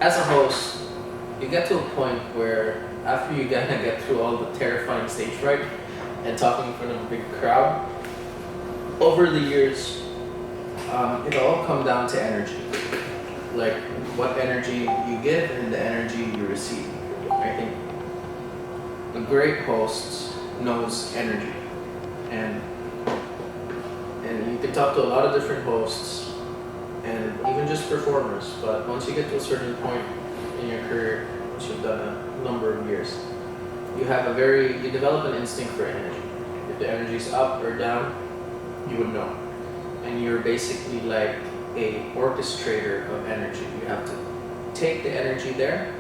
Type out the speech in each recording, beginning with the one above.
As a host, you get to a point where after you get through all the terrifying stage fright and talking in front of a big crowd, over the years, it all comes down to energy. Like what energy you give and the energy you receive. I think a great host knows energy, and you can talk to a lot of different hosts and even just performers, but once you get to a certain point in your career, which you've done a number of years, you develop an instinct for energy. If the energy is up or down, you would know. And you're basically like a orchestrator of energy. You have to take the energy there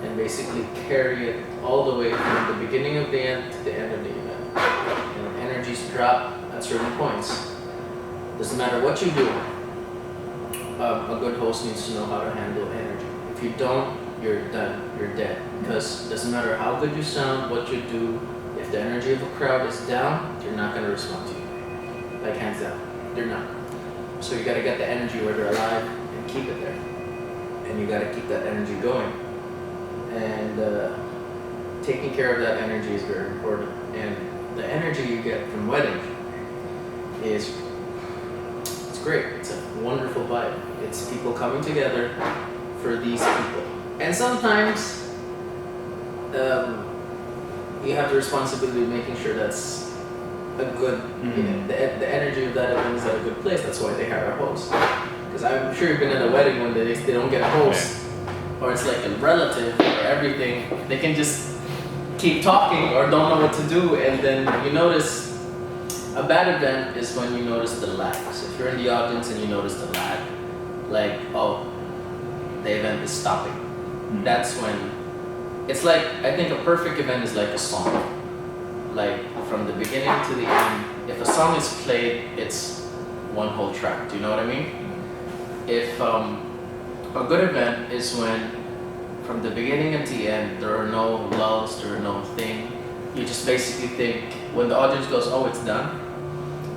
and basically carry it all the way from the beginning of the end to the end of the event. And energies drop at certain points. Doesn't matter what you do, a good host needs to know how to handle energy. If you don't, you're done, you're dead. Because it doesn't matter how good you sound, what you do, if the energy of a crowd is down, they're not going to respond to you. Like hands down, they're not. So you got to get the energy where they're alive and keep it there. And you got to keep that energy going. And taking care of that energy is very important. And the energy you get from weddings is great. It's a wonderful vibe. It's people coming together for these people. And sometimes you have the responsibility of making sure that's a good, the energy of that event is at a good place. That's why they hire a host. Because I'm sure you've been at a wedding when they don't get a host, or it's like a relative or everything. They can just keep talking or don't know what to do, and then you notice. A bad event is when you notice the lag. So if you're in the audience and you notice the lag, like, oh, the event is stopping. That's when, it's like, I think a perfect event is like a song. Like, from the beginning to the end, if a song is played, it's one whole track. Do you know what I mean? If a good event is when, from the beginning and the end, there are no lulls, there are no thing. You just basically think, when the audience goes, oh, it's done,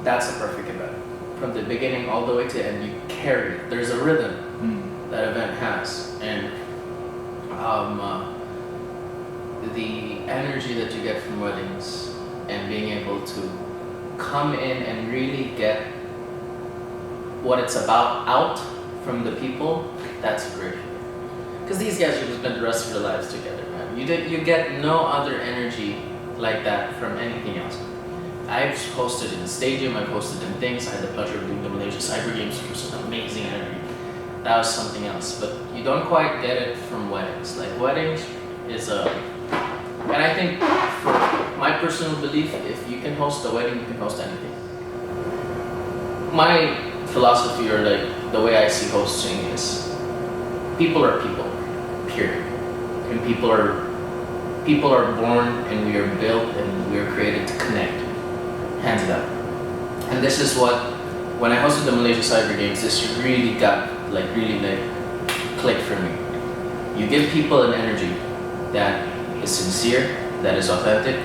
that's a perfect event. From the beginning all the way to the end, you carry it. There's a rhythm that event has. And the energy that you get from weddings and being able to come in and really get what it's about out from the people, that's great. Because these guys should spend the rest of their lives together, man. You get no other energy like that from anything else. I've hosted in a stadium, I've hosted in things. I had the pleasure of doing the Malaysia Cyber Games, which was an amazing energy. That was something else, but you don't quite get it from weddings. Like weddings is and I think for my personal belief, if you can host a wedding, you can host anything. My philosophy, or like the way I see hosting, is people are people, period. And people are born and we are built and we are created to connect, hands down. And this is what, when I hosted the Malaysia Cyber Games, this really clicked for me. You give people an energy that is sincere, that is authentic,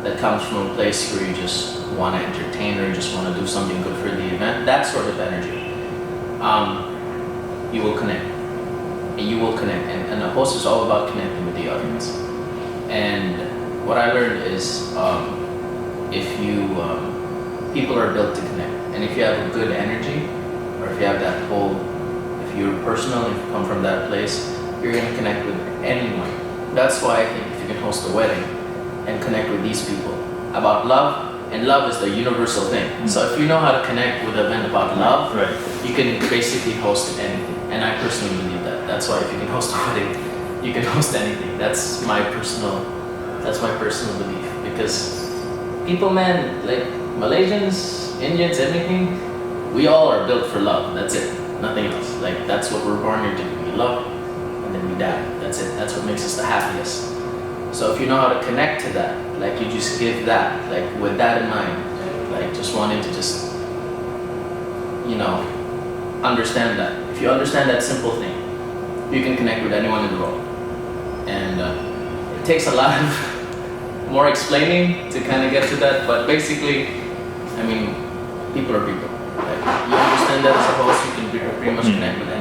that comes from a place where you just want to entertain or just want to do something good for the event. That sort of energy, you will connect. And you will connect. And a host is all about connecting with the audience. And what I learned is, people are built to connect. And if you have a good energy, or if you have that whole, if you're personal, if you come from that place, you're going to connect with anyone. That's why I think if you can host a wedding and connect with these people about love, and love is the universal thing. So if you know how to connect with an event about love, you can basically host anything. And I personally believe that. That's why if you can host a wedding, you can host anything. That's my personal belief. Because people, man, like Malaysians, Indians, everything, we all are built for love. That's it. Nothing else. Like, that's what we're born here to do. We love, and then we die. That's it. That's what makes us the happiest. So if you know how to connect to that, like you just give that, like with that in mind, like just wanting to just, understand that. If you understand that simple thing, you can connect with anyone in the world. And it takes a lot of more explaining to kind of get to that, but basically, I mean, people are people. Like, you understand and then as a host, you can pretty much connect with